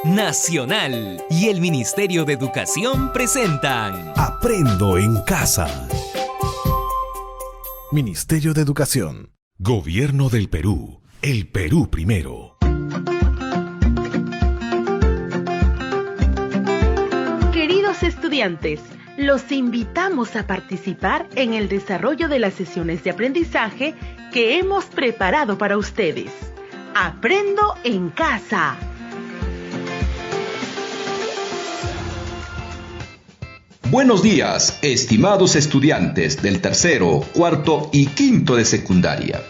Nacional y el Ministerio de Educación presentan Aprendo en Casa. Ministerio de Educación. Gobierno del Perú. El Perú primero. Queridos estudiantes, los invitamos a participar en el desarrollo de las sesiones de aprendizaje que hemos preparado para ustedes. Aprendo en Casa. Buenos días, estimados estudiantes del tercero, cuarto y quinto de secundaria.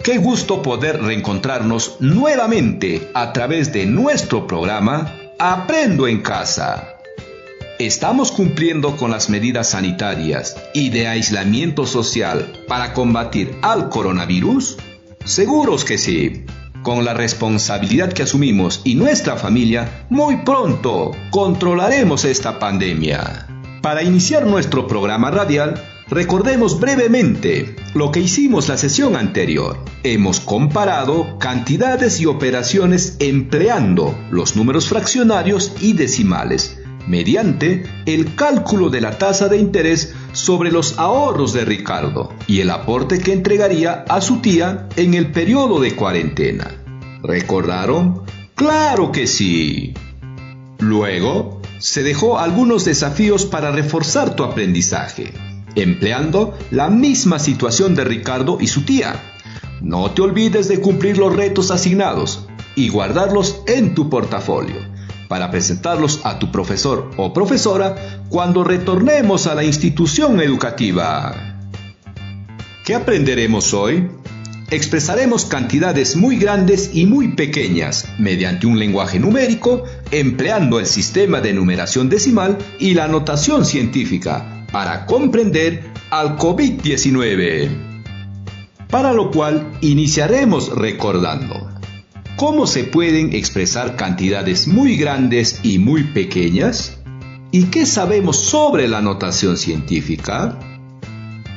Qué gusto poder reencontrarnos nuevamente a través de nuestro programa Aprendo en Casa. ¿Estamos cumpliendo con las medidas sanitarias y de aislamiento social para combatir al coronavirus? Seguros que sí. Con la responsabilidad que asumimos y nuestra familia, muy pronto controlaremos esta pandemia. Para iniciar nuestro programa radial, recordemos brevemente lo que hicimos la sesión anterior. Hemos comparado cantidades y operaciones empleando los números fraccionarios y decimales, mediante el cálculo de la tasa de interés sobre los ahorros de Ricardo y el aporte que entregaría a su tía en el periodo de cuarentena. ¿Recordaron? ¡Claro que sí! Luego, se dejó algunos desafíos para reforzar tu aprendizaje, empleando la misma situación de Ricardo y su tía. No te olvides de cumplir los retos asignados y guardarlos en tu portafolio, para presentarlos a tu profesor o profesora cuando retornemos a la institución educativa. ¿Qué aprenderemos hoy? Expresaremos cantidades muy grandes y muy pequeñas mediante un lenguaje numérico, empleando el sistema de numeración decimal y la notación científica para comprender al COVID-19. Para lo cual iniciaremos recordando ¿cómo se pueden expresar cantidades muy grandes y muy pequeñas? ¿Y qué sabemos sobre la notación científica?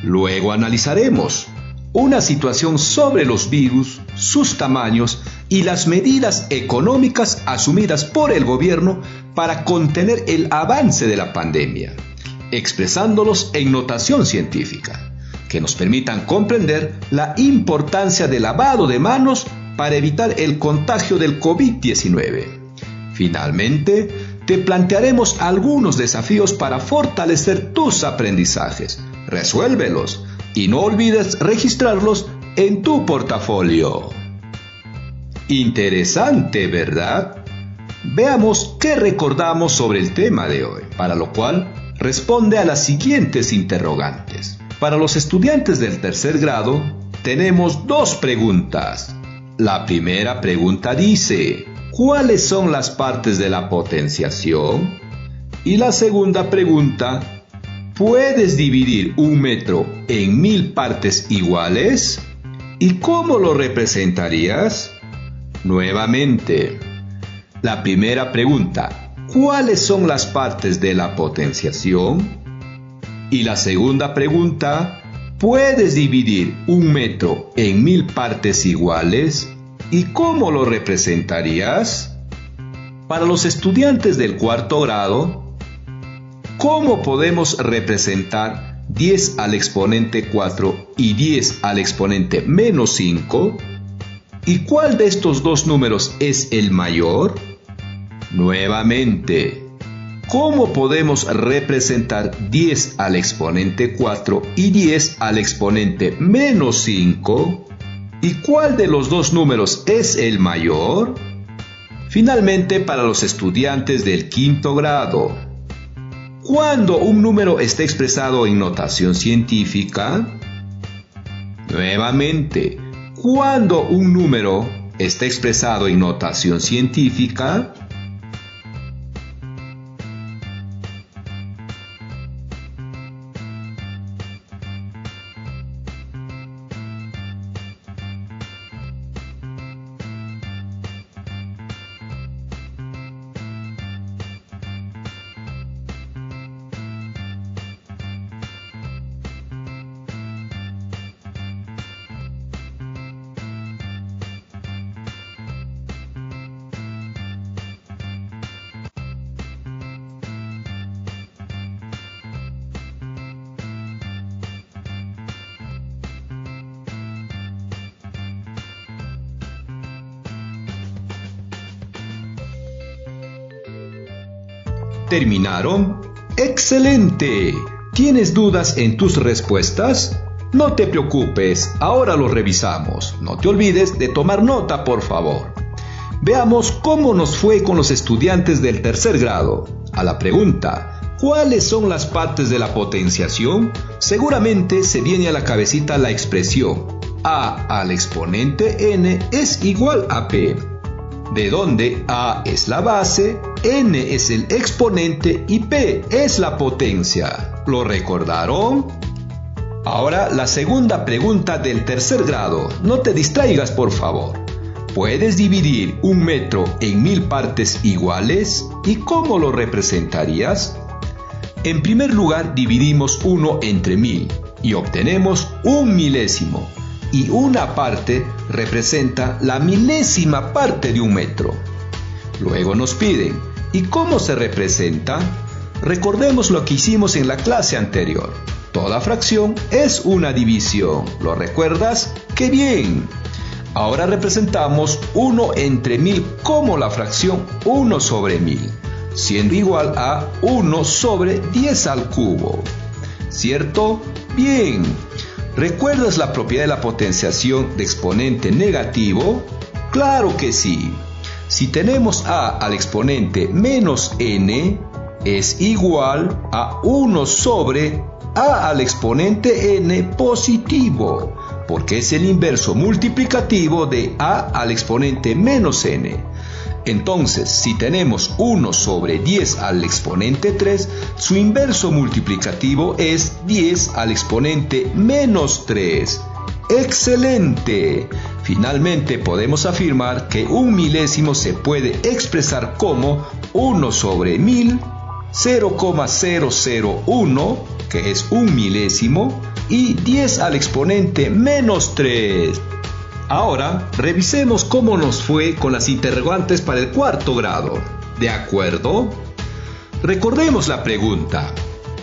Luego analizaremos una situación sobre los virus, sus tamaños y las medidas económicas asumidas por el gobierno para contener el avance de la pandemia, expresándolos en notación científica, que nos permitan comprender la importancia del lavado de manos para evitar el contagio del COVID-19. Finalmente, te plantearemos algunos desafíos para fortalecer tus aprendizajes. Resuélvelos y no olvides registrarlos en tu portafolio. Interesante, ¿verdad? Veamos qué recordamos sobre el tema de hoy, para lo cual responde a las siguientes interrogantes. Para los estudiantes del tercer grado, tenemos dos preguntas. La primera pregunta dice, ¿cuáles son las partes de la potenciación? Y la segunda pregunta, ¿puedes dividir un metro en 1000 partes iguales? ¿Y cómo lo representarías? Nuevamente, la primera pregunta, ¿cuáles son las partes de la potenciación? Y la segunda pregunta, ¿puedes dividir un metro en 1000 partes iguales? ¿Y cómo lo representarías? Para los estudiantes del cuarto grado, ¿cómo podemos representar 10 al exponente 4 y 10 al exponente menos 5? ¿Y cuál de estos dos números es el mayor? Nuevamente, ¿cómo podemos representar 10 al exponente 4 y 10 al exponente menos 5? ¿Y cuál de los dos números es el mayor? Finalmente, para los estudiantes del quinto grado, ¿cuándo un número está expresado en notación científica? Nuevamente, ¿cuándo un número está expresado en notación científica? ¿Terminaron? ¡Excelente! ¿Tienes dudas en tus respuestas? No te preocupes, ahora lo revisamos. No te olvides de tomar nota, por favor. Veamos cómo nos fue con los estudiantes del tercer grado. A la pregunta, ¿cuáles son las partes de la potenciación? Seguramente se viene a la cabecita la expresión A al exponente n es igual a P, de donde A es la base, n es el exponente y P es la potencia. ¿Lo recordaron? Ahora la segunda pregunta del tercer grado. No te distraigas, por favor. ¿Puedes dividir 1 metro en 1000 partes iguales? ¿Y cómo lo representarías? En primer lugar, dividimos 1 entre 1000 y obtenemos 1 milésimo. Y una parte representa la milésima parte de 1 metro. Luego nos piden, ¿y cómo se representa? Recordemos lo que hicimos en la clase anterior. Toda fracción es una división. ¿Lo recuerdas? ¡Qué bien! Ahora representamos 1 entre 1000 como la fracción 1 sobre 1000, siendo igual a 1 sobre 10 al cubo. ¿Cierto? Bien. ¿Recuerdas la propiedad de la potenciación de exponente negativo? ¡Claro que sí! Si tenemos a al exponente menos n, es igual a 1 sobre a al exponente n positivo, porque es el inverso multiplicativo de a al exponente menos n. Entonces, si tenemos 1 sobre 10 al exponente 3, su inverso multiplicativo es 10 al exponente menos 3. ¡Excelente! Finalmente podemos afirmar que 1 milésimo se puede expresar como 1 sobre 1000, 0,001, que es 1 milésimo, y 10 al exponente menos 3. Ahora, revisemos cómo nos fue con las interrogantes para el cuarto grado. ¿De acuerdo? Recordemos la pregunta.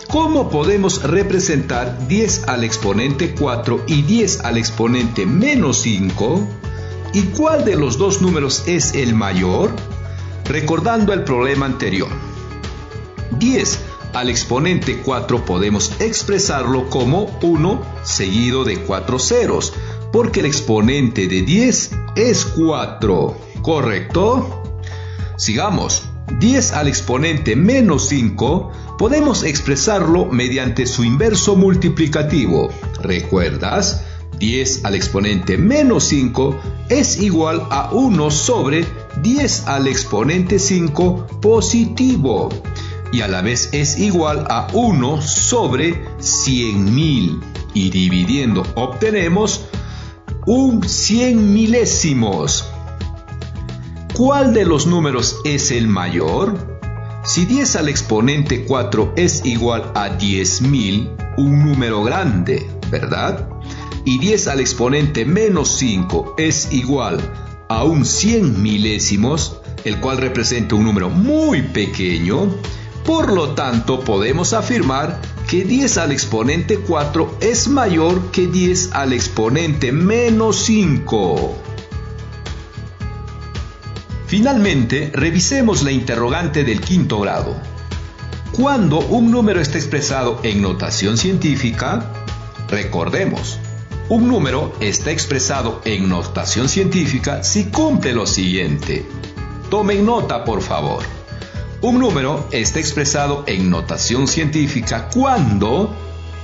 ¿Cómo podemos representar 10 al exponente 4 y 10 al exponente menos 5? ¿Y cuál de los dos números es el mayor? Recordando el problema anterior. 10 al exponente 4 podemos expresarlo como 1 seguido de 4 ceros, porque el exponente de 10 es 4, ¿correcto? Sigamos. 10 al exponente menos 5 podemos expresarlo mediante su inverso multiplicativo. ¿Recuerdas? 10 al exponente menos 5 es igual a 1 sobre 10 al exponente 5 positivo. Y a la vez es igual a 1 sobre 100.000. Y dividiendo obtenemos un 100 milésimos. ¿Cuál de los números es el mayor? Si 10 al exponente 4 es igual a 10.000, un número grande, ¿verdad? Y 10 al exponente menos 5 es igual a un 100 milésimos, el cual representa un número muy pequeño. Por lo tanto, podemos afirmar que 10 al exponente 4 es mayor que 10 al exponente menos 5. Finalmente, revisemos la interrogante del quinto grado. Cuando un número está expresado en notación científica, recordemos, un número está expresado en notación científica si cumple lo siguiente. Tomen nota, por favor. Un número está expresado en notación científica cuando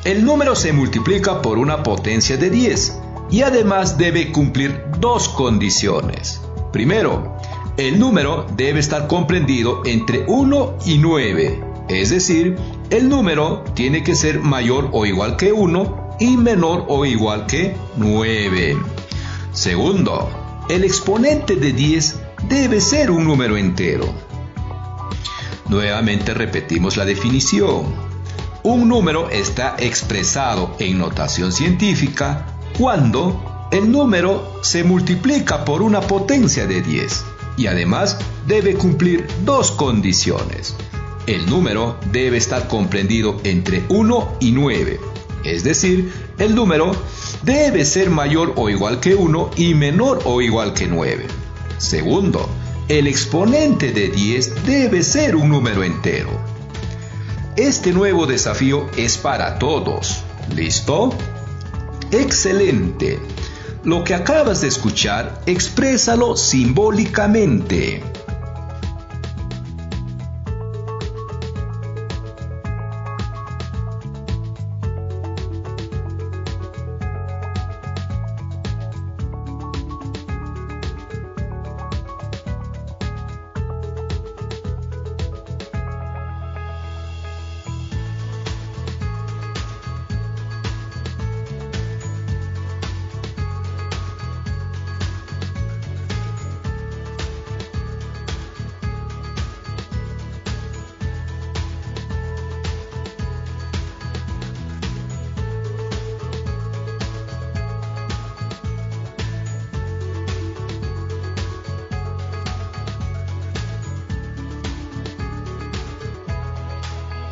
el número se multiplica por una potencia de 10 y además debe cumplir dos condiciones. Primero, el número debe estar comprendido entre 1 y 9, es decir, el número tiene que ser mayor o igual que 1 y menor o igual que 9. Segundo, el exponente de 10 debe ser un número entero. Nuevamente repetimos la definición. Un número está expresado en notación científica cuando el número se multiplica por una potencia de 10 y además debe cumplir dos condiciones. El número debe estar comprendido entre 1 y 9, es decir, el número debe ser mayor o igual que 1 y menor o igual que 9. Segundo, el exponente de 10 debe ser un número entero. Este nuevo desafío es para todos. ¿Listo? ¡Excelente! Lo que acabas de escuchar, exprésalo simbólicamente.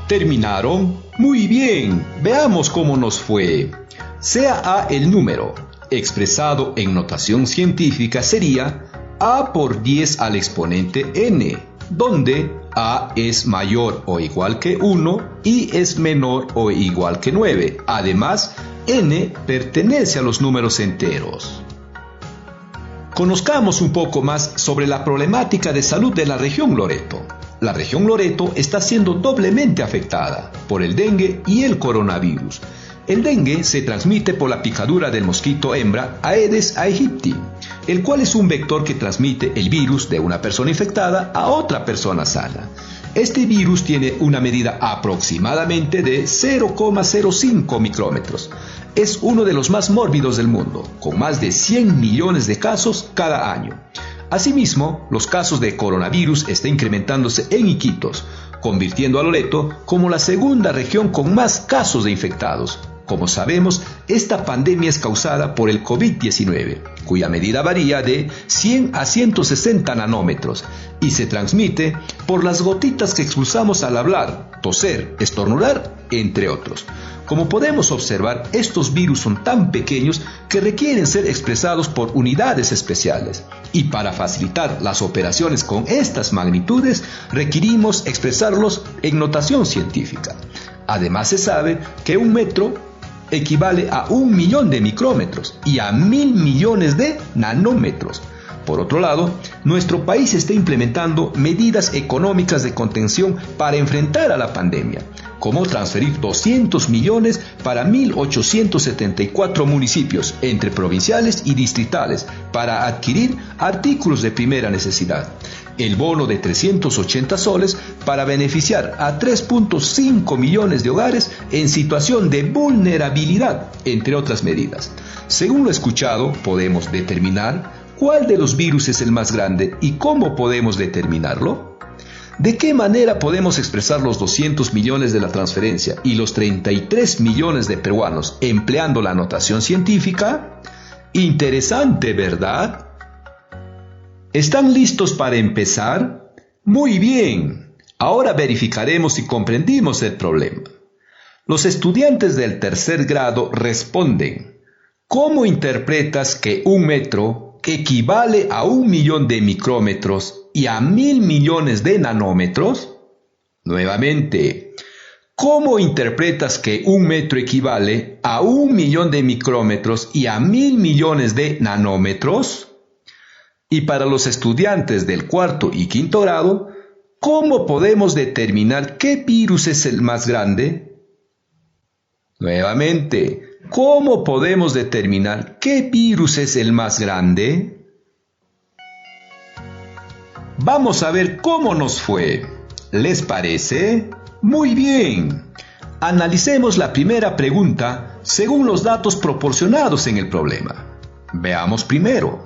¿Terminaron? Muy bien, veamos cómo nos fue. Sea A el número, expresado en notación científica sería A por 10 al exponente n, donde A es mayor o igual que 1 y es menor o igual que 9. Además, n pertenece a los números enteros. Conozcamos un poco más sobre la problemática de salud de la región Loreto. La región Loreto está siendo doblemente afectada por el dengue y el coronavirus. El dengue se transmite por la picadura del mosquito hembra Aedes aegypti, el cual es un vector que transmite el virus de una persona infectada a otra persona sana. Este virus tiene una medida aproximadamente de 0,05 micrómetros. Es uno de los más mórbidos del mundo, con más de 100 millones de casos cada año. Asimismo, los casos de coronavirus están incrementándose en Iquitos, convirtiendo a Loreto como la segunda región con más casos de infectados. Como sabemos, esta pandemia es causada por el COVID-19, cuya medida varía de 100 a 160 nanómetros y se transmite por las gotitas que expulsamos al hablar, toser, estornudar, entre otros. Como podemos observar, estos virus son tan pequeños que requieren ser expresados por unidades especiales. Y para facilitar las operaciones con estas magnitudes, requerimos expresarlos en notación científica. Además, se sabe que un metro equivale a 1.000.000 de micrómetros y a 1.000 millones de nanómetros. Por otro lado, nuestro país está implementando medidas económicas de contención para enfrentar a la pandemia, como transferir 200 millones para 1.874 municipios entre provinciales y distritales para adquirir artículos de primera necesidad. El bono de 380 soles para beneficiar a 3.5 millones de hogares en situación de vulnerabilidad, entre otras medidas. Según lo escuchado, podemos determinar ¿cuál de los virus es el más grande y cómo podemos determinarlo? ¿De qué manera podemos expresar los 200 millones de la transferencia y los 33 millones de peruanos empleando la notación científica? Interesante, ¿verdad? ¿Están listos para empezar? Muy bien. Ahora verificaremos si comprendimos el problema. Los estudiantes del tercer grado responden: ¿cómo interpretas que un metro equivale a 1.000.000 de micrómetros y a 1.000 millones de nanómetros? Nuevamente, ¿cómo interpretas que un metro equivale a 1.000.000 de micrómetros y a 1.000 millones de nanómetros? Y para los estudiantes del cuarto y quinto grado, ¿cómo podemos determinar qué virus es el más grande? Nuevamente, ¿cómo podemos determinar qué virus es el más grande? Vamos a ver cómo nos fue. ¿Les parece? Muy bien. Analicemos la primera pregunta según los datos proporcionados en el problema. Veamos primero.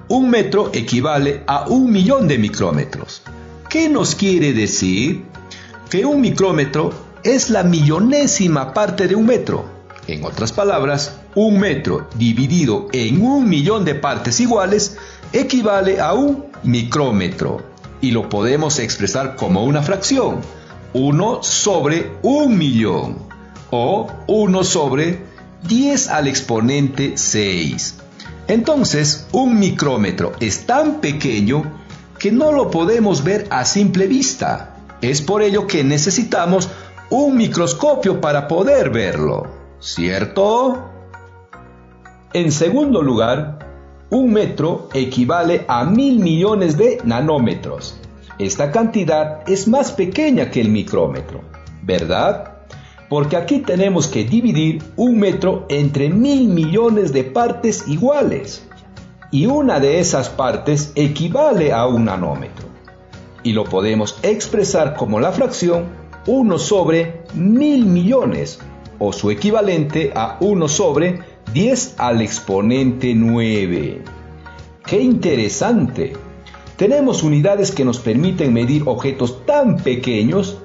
Un metro equivale a 1.000.000 de micrómetros. ¿Qué nos quiere decir? Que un micrómetro es la millonésima parte de un metro. En otras palabras, un metro dividido en 1.000.000 de partes iguales equivale a un micrómetro. Y lo podemos expresar como una fracción: 1 sobre 1.000.000 o 1 sobre 10 al exponente 6. Entonces, un micrómetro es tan pequeño que no lo podemos ver a simple vista. Es por ello que necesitamos un microscopio para poder verlo, ¿cierto? En segundo lugar, un metro equivale a 1.000 millones de nanómetros. Esta cantidad es más pequeña que el micrómetro, ¿verdad? Porque aquí tenemos que dividir un metro entre 1.000 millones de partes iguales. Y una de esas partes equivale a un nanómetro. Y lo podemos expresar como la fracción 1 sobre 1.000 millones, o su equivalente a 1 sobre 10 al exponente 9. ¡Qué interesante! Tenemos unidades que nos permiten medir objetos tan pequeños.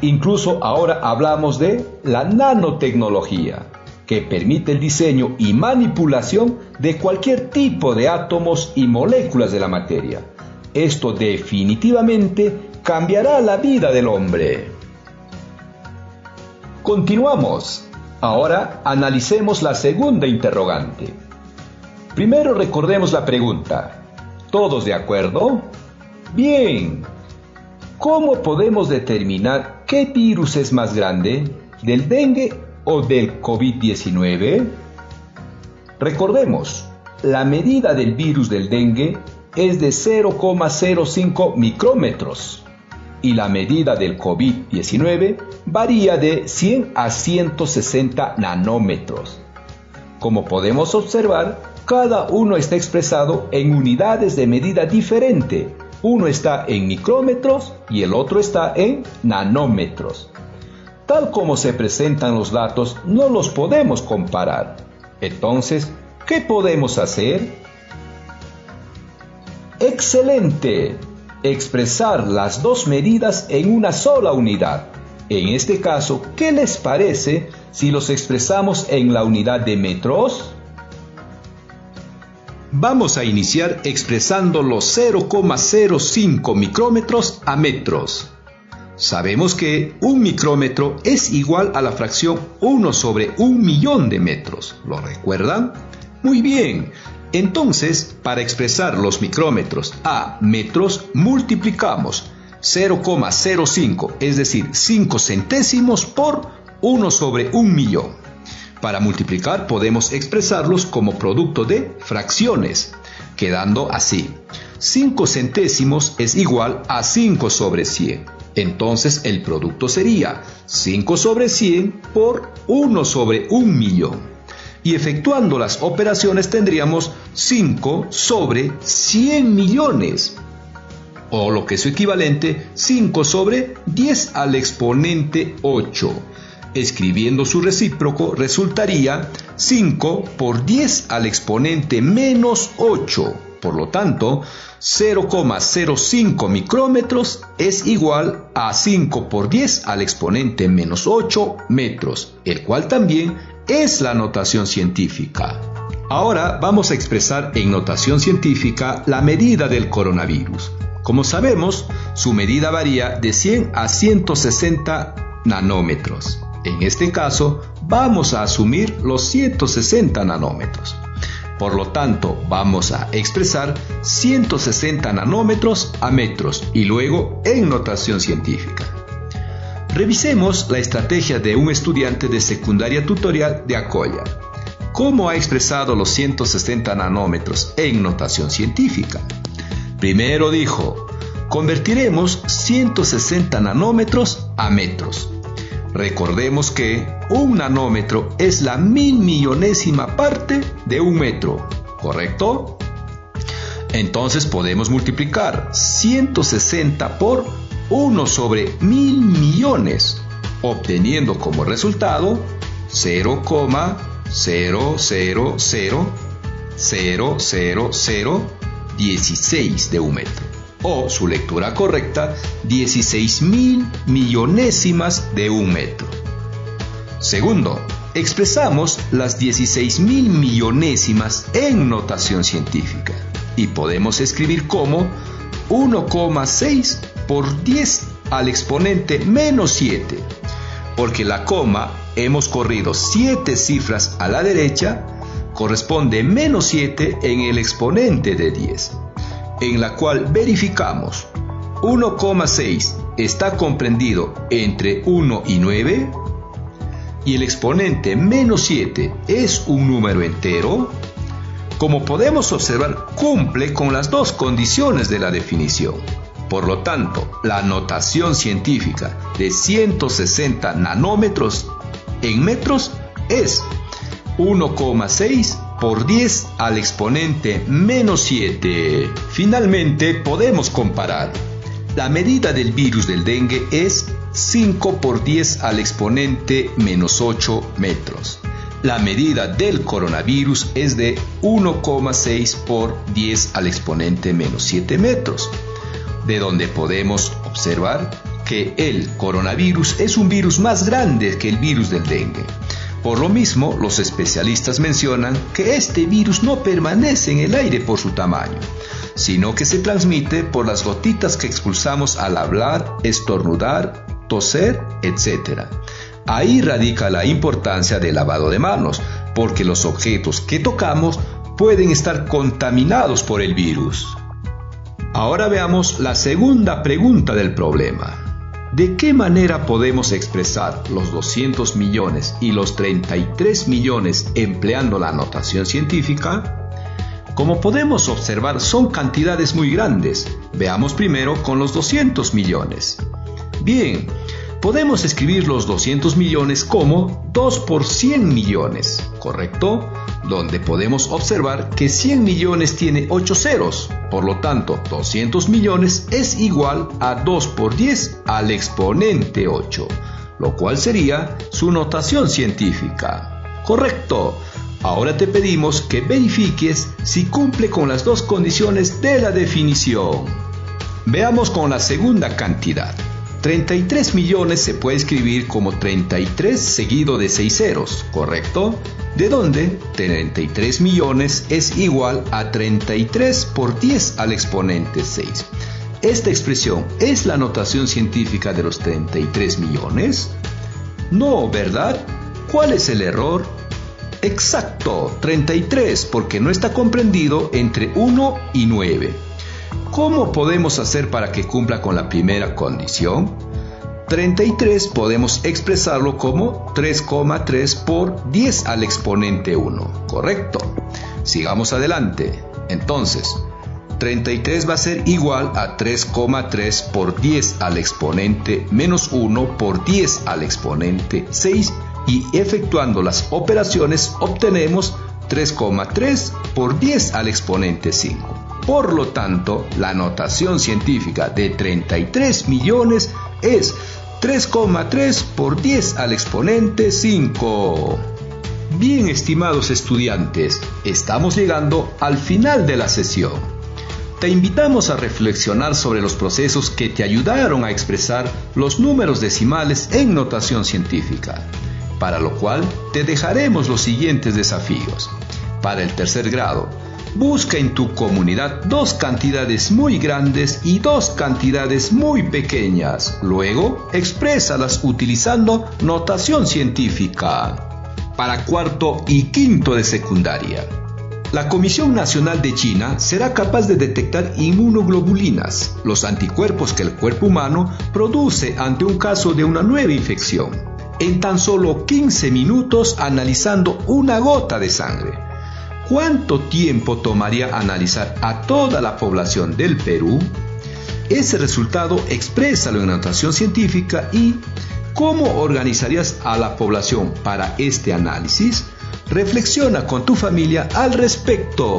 Incluso ahora hablamos de la nanotecnología, que permite el diseño y manipulación de cualquier tipo de átomos y moléculas de la materia. Esto definitivamente cambiará la vida del hombre. Continuamos. Ahora analicemos la segunda interrogante. Primero recordemos la pregunta. ¿Todos de acuerdo? Bien. ¿Cómo podemos determinar qué virus es más grande, del dengue o del COVID-19? Recordemos, la medida del virus del dengue es de 0,05 micrómetros y la medida del COVID-19 varía de 100 a 160 nanómetros. Como podemos observar, cada uno está expresado en unidades de medida diferente. Uno está en micrómetros y el otro está en nanómetros. Tal como se presentan los datos, no los podemos comparar. Entonces, ¿qué podemos hacer? ¡Excelente! Expresar las dos medidas en una sola unidad. En este caso, ¿qué les parece si los expresamos en la unidad de metros? Vamos a iniciar expresando los 0,05 micrómetros a metros. Sabemos que un micrómetro es igual a la fracción 1 sobre 1.000.000 de metros. ¿Lo recuerdan? Muy bien. Entonces, para expresar los micrómetros a metros, multiplicamos 0,05, es decir, 5 centésimos por 1 sobre 1.000.000. Para multiplicar podemos expresarlos como producto de fracciones, quedando así. 5 centésimos es igual a 5 sobre 100. Entonces el producto sería 5 sobre 100 por 1 sobre 1.000.000. Y efectuando las operaciones tendríamos 5 sobre 100 millones. O lo que es su equivalente, 5 sobre 10 al exponente 8. Escribiendo su recíproco resultaría 5 por 10 al exponente menos 8. Por lo tanto, 0,05 micrómetros es igual a 5 por 10 al exponente menos 8 metros, el cual también es la notación científica. Ahora vamos a expresar en notación científica la medida del coronavirus. Como sabemos, su medida varía de 100 a 160 nanómetros. En este caso, vamos a asumir los 160 nanómetros. Por lo tanto, vamos a expresar 160 nanómetros a metros y luego en notación científica. Revisemos la estrategia de un estudiante de secundaria tutorial de Acoya. ¿Cómo ha expresado los 160 nanómetros en notación científica? Primero dijo, convertiremos 160 nanómetros a metros. Recordemos que un nanómetro es la 1.000.000.000ª parte de un metro, ¿correcto? Entonces podemos multiplicar 160 por 1 sobre 1.000 millones, obteniendo como resultado 0,0000016 de un metro. O su lectura correcta, 16.000 millonésimas de un metro. Segundo, expresamos las 16.000 millonésimas en notación científica y podemos escribir como 1,6 por 10 al exponente menos 7, porque la coma hemos corrido 7 cifras a la derecha, corresponde menos 7 en el exponente de 10. en la cual verificamos 1,6 está comprendido entre 1 y 9 y el exponente menos 7 es un número entero, como podemos observar, cumple con las dos condiciones de la definición. Por lo tanto, la notación científica de 160 nanómetros en metros es 1,6 por 10 al exponente menos 7. Finalmente, podemos comparar. La medida del virus del dengue es 5 por 10 al exponente menos 8 metros. La medida del coronavirus es de 1,6 por 10 al exponente menos 7 metros, de donde podemos observar que el coronavirus es un virus más grande que el virus del dengue. Por lo mismo, los especialistas mencionan que este virus no permanece en el aire por su tamaño, sino que se transmite por las gotitas que expulsamos al hablar, estornudar, toser, etc. Ahí radica la importancia del lavado de manos, porque los objetos que tocamos pueden estar contaminados por el virus. Ahora veamos la segunda pregunta del problema. ¿De qué manera podemos expresar los 200 millones y los 33 millones empleando la notación científica? Como podemos observar, son cantidades muy grandes. Veamos primero con los 200 millones. Bien, podemos escribir los 200 millones como 2 por 100 millones, ¿correcto? Donde podemos observar que 100 millones tiene 8 ceros. Por lo tanto, 200 millones es igual a 2 por 10 al exponente 8, lo cual sería su notación científica. Correcto. Ahora te pedimos que verifiques si cumple con las dos condiciones de la definición. Veamos con la segunda cantidad. 33 millones se puede escribir como 33 seguido de 6 ceros, ¿correcto? De donde 33 millones es igual a 33 por 10 al exponente 6. ¿Esta expresión es la notación científica de los 33 millones? No, ¿verdad? ¿Cuál es el error? Exacto, 33, porque no está comprendido entre 1 y 9. ¿Cómo podemos hacer para que cumpla con la primera condición? 33 podemos expresarlo como 3,3 por 10 al exponente 1, ¿correcto? Sigamos adelante. Entonces, 33 va a ser igual a 3,3 por 10 al exponente menos 1 por 10 al exponente 6 y efectuando las operaciones obtenemos 3,3 por 10 al exponente 5. Por lo tanto, la notación científica de 33 millones es 3,3 por 10 al exponente 5. Bien, estimados estudiantes, estamos llegando al final de la sesión. Te invitamos a reflexionar sobre los procesos que te ayudaron a expresar los números decimales en notación científica, para lo cual te dejaremos los siguientes desafíos. Para el tercer grado, busca en tu comunidad dos cantidades muy grandes y dos cantidades muy pequeñas. Luego, exprésalas utilizando notación científica. Para cuarto y quinto de secundaria, la Comisión Nacional de China será capaz de detectar inmunoglobulinas, los anticuerpos que el cuerpo humano produce ante un caso de una nueva infección, en tan solo 15 minutos analizando una gota de sangre. ¿Cuánto tiempo tomaría analizar a toda la población del Perú? Ese resultado exprésalo en notación científica y ¿cómo organizarías a la población para este análisis? Reflexiona con tu familia al respecto.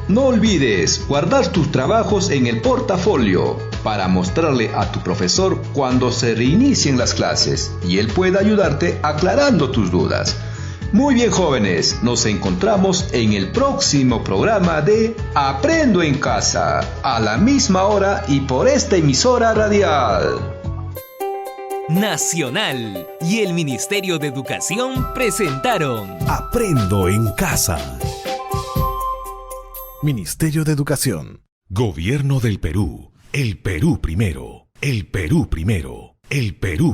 No olvides guardar tus trabajos en el portafolio para mostrarle a tu profesor cuando se reinicien las clases y él pueda ayudarte aclarando tus dudas. Muy bien, jóvenes, nos encontramos en el próximo programa de Aprendo en Casa, a la misma hora y por esta emisora radial Nacional y el Ministerio de Educación presentaron Aprendo en Casa. Ministerio de Educación. Gobierno del Perú. El Perú primero. El Perú primero. El Perú.